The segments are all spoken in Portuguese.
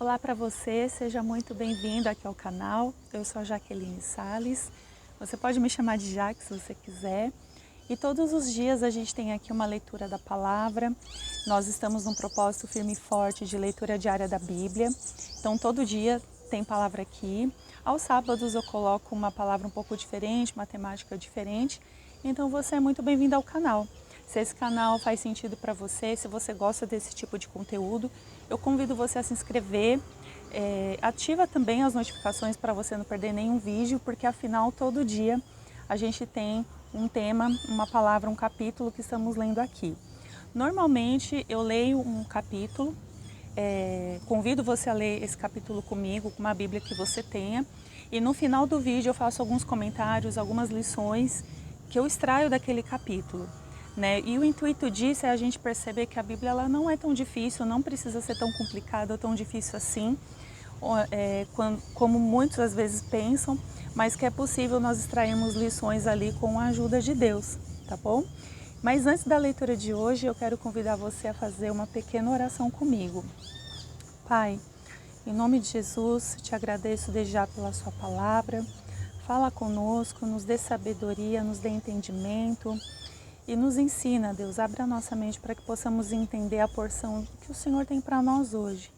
Olá para você, seja muito bem-vindo aqui ao canal. Eu sou a Jaqueline Salles. Você pode me chamar de Jaque se você quiser. E todos os dias a gente tem aqui uma leitura da palavra. Nós estamos num propósito firme e forte de leitura diária da Bíblia. Então todo dia tem palavra aqui. Aos sábados eu coloco uma palavra um pouco diferente, uma temática diferente. Então você é muito bem-vindo ao canal. Se esse canal faz sentido para você, se você gosta desse tipo de conteúdo, eu convido você a se inscrever. Ativa também as notificações para você não perder nenhum vídeo, porque afinal todo dia a gente tem um tema, uma palavra, um capítulo que estamos lendo aqui. Normalmente eu leio um capítulo, convido você a ler esse capítulo comigo, com uma Bíblia que você tenha, e no final do vídeo eu faço alguns comentários, algumas lições que eu extraio daquele capítulo. E o intuito disso é a gente perceber que a Bíblia ela não é tão difícil, não precisa ser tão complicada ou tão difícil assim, como muitos às vezes pensam, mas que é possível nós extrairmos lições ali com a ajuda de Deus, tá bom? Mas antes da leitura de hoje, eu quero convidar você a fazer uma pequena oração comigo. Pai, em nome de Jesus, te agradeço desde já pela sua palavra. Fala conosco, nos dê sabedoria, nos dê entendimento. E nos ensina, Deus, abre a nossa mente para que possamos entender a porção que o Senhor tem para nós hoje.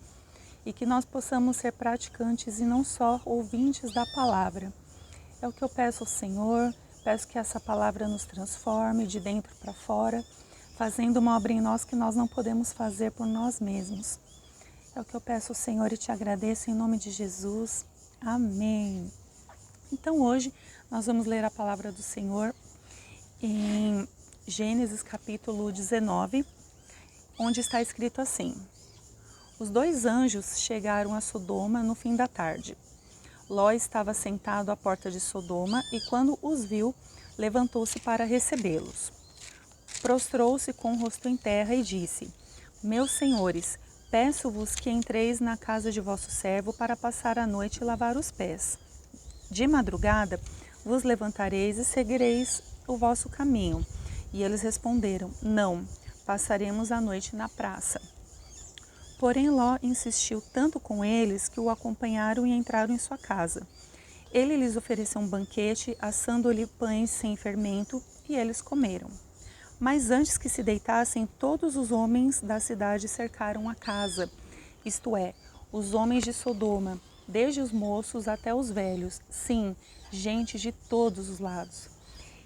E que nós possamos ser praticantes e não só ouvintes da palavra. É o que eu peço ao Senhor, peço que essa palavra nos transforme de dentro para fora, fazendo uma obra em nós que nós não podemos fazer por nós mesmos. É o que eu peço ao Senhor e te agradeço em nome de Jesus. Amém. Então hoje nós vamos ler a palavra do Senhor em Gênesis capítulo 19, onde está escrito assim: Os dois anjos chegaram a Sodoma no fim da tarde. Ló estava sentado à porta de Sodoma e, quando os viu, levantou-se para recebê-los. Prostrou-se com o rosto em terra e disse: Meus senhores, peço-vos que entreis na casa de vosso servo para passar a noite e lavar os pés. De madrugada vos levantareis e seguireis o vosso caminho. E eles responderam: Não, passaremos a noite na praça. Porém Ló insistiu tanto com eles que o acompanharam e entraram em sua casa. Ele lhes ofereceu um banquete, assando-lhe pães sem fermento, e eles comeram. Mas antes que se deitassem, todos os homens da cidade cercaram a casa, isto é, os homens de Sodoma, desde os moços até os velhos, sim, gente de todos os lados.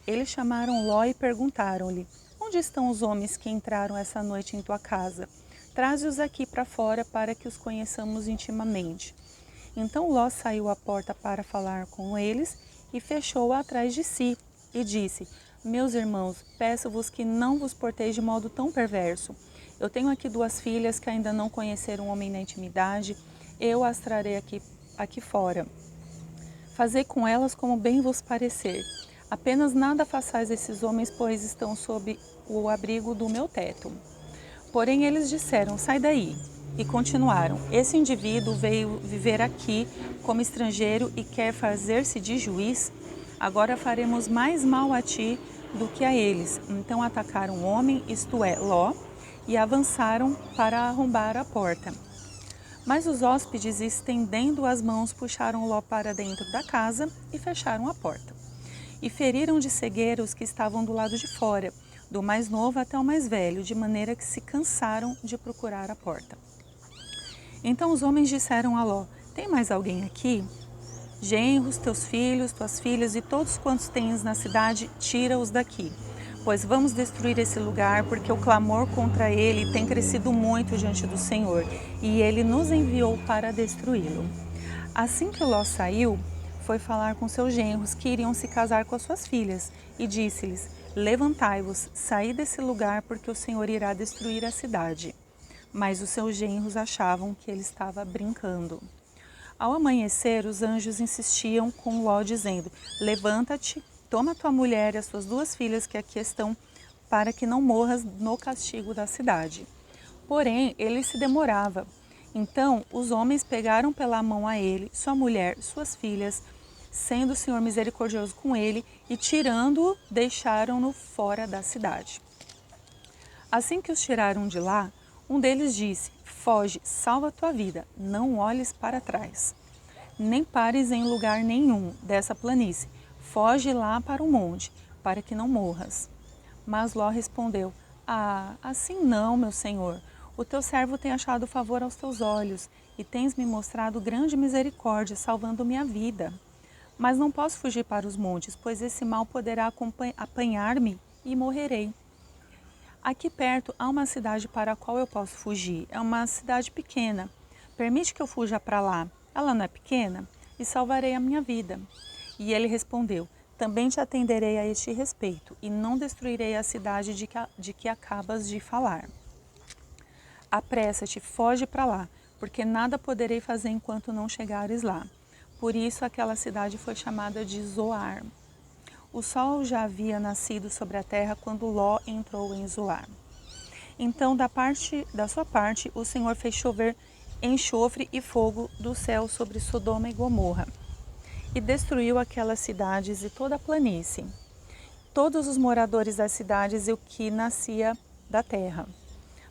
Eles chamaram Ló e perguntaram-lhe: Onde estão os homens que entraram essa noite em tua casa? Traze-os aqui para fora para que os conheçamos intimamente. Então Ló saiu à porta para falar com eles e fechou-a atrás de si e disse: Meus irmãos, peço-vos que não vos porteis de modo tão perverso. Eu tenho aqui duas filhas que ainda não conheceram um homem na intimidade. Eu as trarei aqui fora. Fazei com elas como bem vos parecer. Apenas nada façais esses homens, pois estão sob o abrigo do meu teto. Porém eles disseram: Sai daí. E continuaram: Esse indivíduo veio viver aqui como estrangeiro e quer fazer-se de juiz. Agora faremos mais mal a ti do que a eles. Então atacaram o homem, isto é, Ló, e avançaram para arrombar a porta. Mas os hóspedes, estendendo as mãos, puxaram Ló para dentro da casa e fecharam a porta. E feriram de cegueira os que estavam do lado de fora, do mais novo até o mais velho, de maneira que se cansaram de procurar a porta. Então os homens disseram a Ló: Tem mais alguém aqui? Genros, teus filhos, tuas filhas e todos quantos tens na cidade, tira-os daqui. Pois vamos destruir esse lugar, porque o clamor contra ele tem crescido muito diante do Senhor, e ele nos enviou para destruí-lo. Assim que Ló saiu, foi falar com seus genros que iriam se casar com as suas filhas, e disse-lhes: Levantai-vos, saí desse lugar, porque o Senhor irá destruir a cidade. Mas os seus genros achavam que ele estava brincando. Ao amanhecer, os anjos insistiam com Ló, dizendo: Levanta-te, toma tua mulher e as tuas duas filhas que aqui estão, para que não morras no castigo da cidade. Porém, ele se demorava. Então, os homens pegaram pela mão a ele, sua mulher, suas filhas, sendo o Senhor misericordioso com ele, e tirando-o, deixaram-no fora da cidade. Assim que os tiraram de lá, um deles disse: foge, salva a tua vida, não olhes para trás. Nem pares em lugar nenhum dessa planície, foge lá para o monte, para que não morras. Mas Ló respondeu, assim não, meu senhor, o teu servo tem achado favor aos teus olhos, e tens me mostrado grande misericórdia, salvando minha vida. Mas não posso fugir para os montes, pois esse mal poderá apanhar-me e morrerei. Aqui perto há uma cidade para a qual eu posso fugir. É uma cidade pequena. Permite que eu fuja para lá. Ela não é pequena? E salvarei a minha vida. E ele respondeu, também te atenderei a este respeito, e não destruirei a cidade de que acabas de falar. Apressa-te, foge para lá, porque nada poderei fazer enquanto não chegares lá. Por isso aquela cidade foi chamada de Zoar. O sol já havia nascido sobre a terra quando Ló entrou em Zoar. Então, da sua parte, o Senhor fez chover enxofre e fogo do céu sobre Sodoma e Gomorra, e destruiu aquelas cidades e toda a planície, todos os moradores das cidades e o que nascia da terra.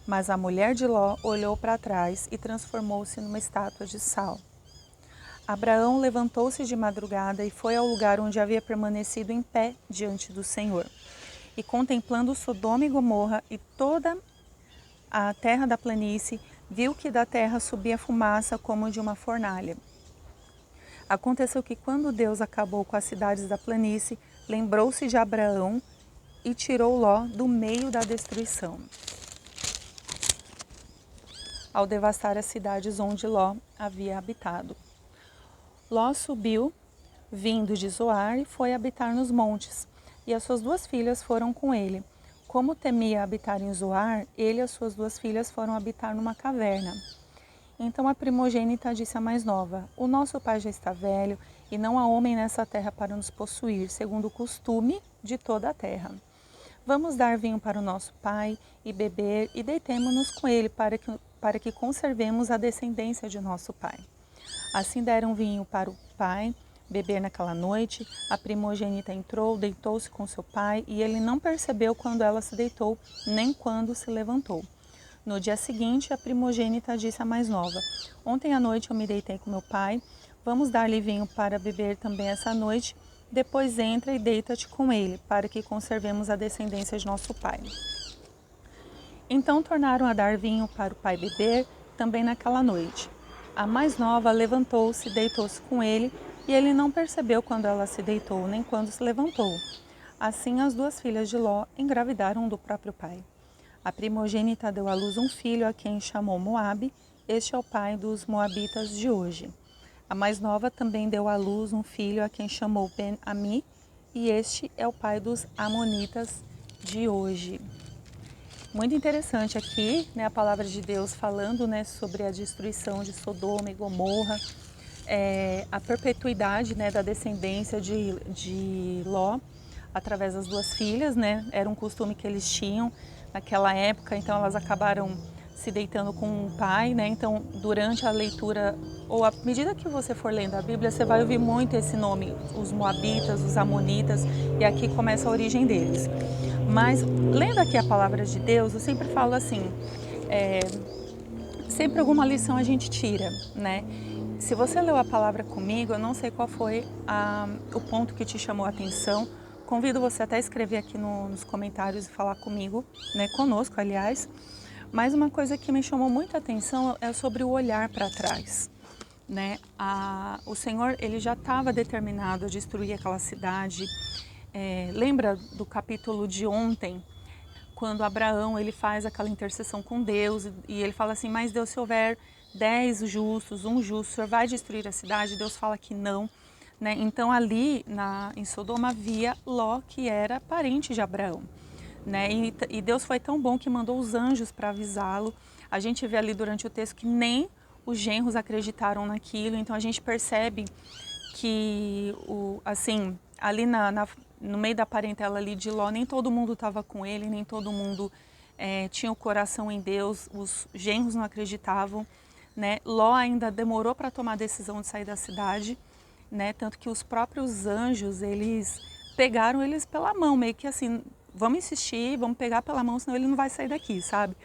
Mas a mulher de Ló olhou para trás e transformou-se numa estátua de sal. Abraão levantou-se de madrugada e foi ao lugar onde havia permanecido em pé diante do Senhor. E contemplando Sodoma e Gomorra e toda a terra da planície, viu que da terra subia fumaça como de uma fornalha. Aconteceu que quando Deus acabou com as cidades da planície, lembrou-se de Abraão e tirou Ló do meio da destruição, ao devastar as cidades onde Ló havia habitado. Ló subiu, vindo de Zoar, e foi habitar nos montes, e as suas 2 filhas foram com ele. Como temia habitar em Zoar, ele e as suas 2 filhas foram habitar numa caverna. Então a primogênita disse à mais nova, o nosso pai já está velho, e não há homem nessa terra para nos possuir, segundo o costume de toda a terra. Vamos dar vinho para o nosso pai e beber, e deitemo-nos com ele para que conservemos a descendência de nosso pai. Assim deram vinho para o pai beber naquela noite. A primogênita entrou, deitou-se com seu pai, e ele não percebeu quando ela se deitou, nem quando se levantou. No dia seguinte, a primogênita disse à mais nova, ontem à noite eu me deitei com meu pai, vamos dar-lhe vinho para beber também essa noite, depois entra e deita-te com ele, para que conservemos a descendência de nosso pai. Então tornaram a dar vinho para o pai beber, também naquela noite. A mais nova levantou-se, deitou-se com ele, e ele não percebeu quando ela se deitou, nem quando se levantou. Assim as 2 filhas de Ló engravidaram do próprio pai. A primogênita deu à luz um filho, a quem chamou Moabe, este é o pai dos moabitas de hoje. A mais nova também deu à luz um filho, a quem chamou Ben-Ami, e este é o pai dos amonitas de hoje. Muito interessante aqui, né, a palavra de Deus falando, né, sobre a destruição de Sodoma e Gomorra, a perpetuidade, né, da descendência de Ló através das 2 filhas, né, era um costume que eles tinham naquela época, então elas acabaram se deitando com o pai, né, então durante a leitura, ou à medida que você for lendo a Bíblia, você vai ouvir muito esse nome, os moabitas, os amonitas, e aqui começa a origem deles. Mas, lendo aqui a palavra de Deus, eu sempre falo assim, sempre alguma lição a gente tira, né? Se você leu a palavra comigo, eu não sei qual foi o ponto que te chamou a atenção, convido você até a escrever aqui nos comentários e falar comigo, né? Conosco, aliás. Mas uma coisa que me chamou muita atenção é sobre o olhar para trás, né? O Senhor, ele já estava determinado a destruir aquela cidade. Lembra do capítulo de ontem, quando Abraão ele faz aquela intercessão com Deus e ele fala assim, mas Deus, se houver 10 justos, um justo, o Senhor vai destruir a cidade? Deus fala que não, né? Então ali em Sodoma havia Ló, que era parente de Abraão, né? E Deus foi tão bom que mandou os anjos para avisá-lo. A gente vê ali durante o texto que nem os genros acreditaram naquilo, então a gente percebe que ali no meio da parentela ali de Ló, nem todo mundo estava com ele, nem todo mundo tinha o coração em Deus, os genros não acreditavam, né? Ló ainda demorou para tomar a decisão de sair da cidade, né? Tanto que os próprios anjos, eles pegaram eles pela mão, meio que assim, vamos insistir, vamos pegar pela mão, senão ele não vai sair daqui, sabe?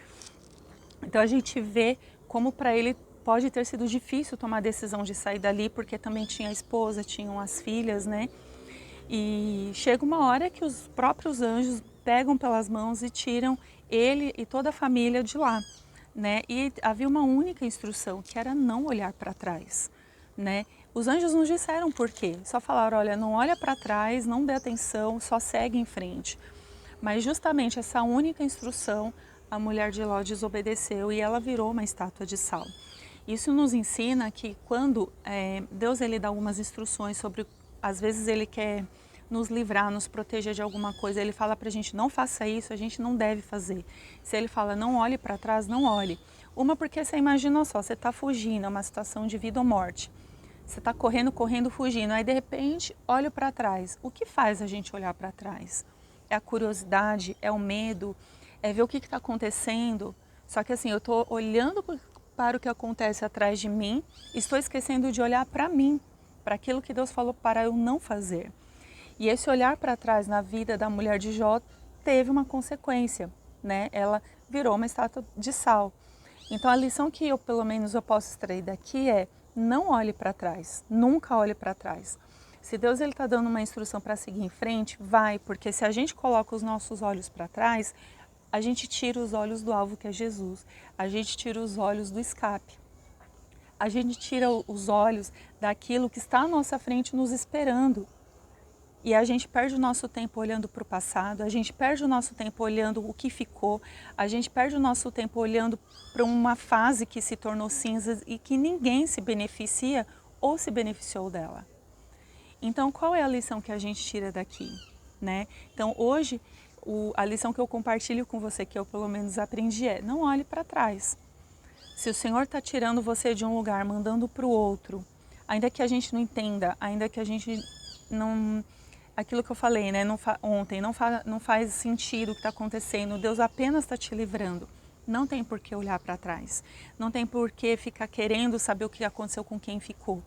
Então a gente vê como para ele pode ter sido difícil tomar a decisão de sair dali, porque também tinha a esposa, tinham as filhas, né? E chega uma hora que os próprios anjos pegam pelas mãos e tiram ele e toda a família de lá, né? E havia uma única instrução, que era não olhar para trás, né? Os anjos não disseram por quê, só falaram, olha, não olha para trás, não dê atenção, só segue em frente. Mas justamente essa única instrução, a mulher de Ló desobedeceu e ela virou uma estátua de sal. Isso nos ensina que quando Deus ele dá algumas instruções sobre, às vezes ele quer nos livrar, nos proteger de alguma coisa, ele fala pra gente não faça isso, a gente não deve fazer. Se ele fala não olhe para trás, não olhe. Uma porque você imagina só, você está fugindo, é uma situação de vida ou morte. Você está correndo, correndo, fugindo, aí de repente olha para trás. O que faz a gente olhar para trás? É a curiosidade, é o medo, é ver o que está acontecendo. Só que assim, eu estou olhando para o que acontece atrás de mim, estou esquecendo de olhar para mim, para aquilo que Deus falou para eu não fazer. E esse olhar para trás na vida da mulher de Jó teve uma consequência, né? Ela virou uma estátua de sal. Então a lição que eu, pelo menos, eu posso extrair daqui é não olhe para trás, nunca olhe para trás. Se Deus está dando uma instrução para seguir em frente, vai, porque se a gente coloca os nossos olhos para trás, a gente tira os olhos do alvo que é Jesus, a gente tira os olhos do escape, a gente tira os olhos daquilo que está à nossa frente nos esperando. E a gente perde o nosso tempo olhando para o passado, a gente perde o nosso tempo olhando o que ficou, a gente perde o nosso tempo olhando para uma fase que se tornou cinza e que ninguém se beneficia ou se beneficiou dela. Então, qual é a lição que a gente tira daqui, né? Então, hoje, a lição que eu compartilho com você, que eu pelo menos aprendi é, não olhe para trás. Se o Senhor está tirando você de um lugar, mandando para o outro, ainda que a gente não entenda, ainda que a gente não... Aquilo que eu falei, né, ontem, não faz sentido o que está acontecendo, Deus apenas está te livrando. Não tem por que olhar para trás, não tem por que ficar querendo saber o que aconteceu com quem ficou.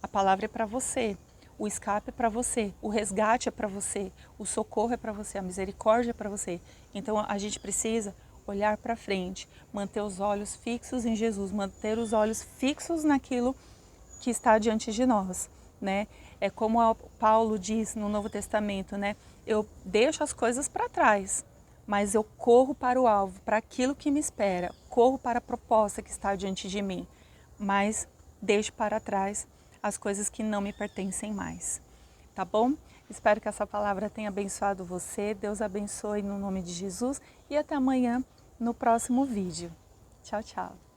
A palavra é para você, o escape é para você, o resgate é para você, o socorro é para você, a misericórdia é para você. Então a gente precisa olhar para frente, manter os olhos fixos em Jesus, manter os olhos fixos naquilo que está diante de nós, né? É como Paulo diz no Novo Testamento, né? Eu deixo as coisas para trás, mas eu corro para o alvo, para aquilo que me espera, corro para a proposta que está diante de mim, mas deixo para trás as coisas que não me pertencem mais, tá bom? Espero que essa palavra tenha abençoado você, Deus abençoe no nome de Jesus e até amanhã no próximo vídeo. Tchau, tchau!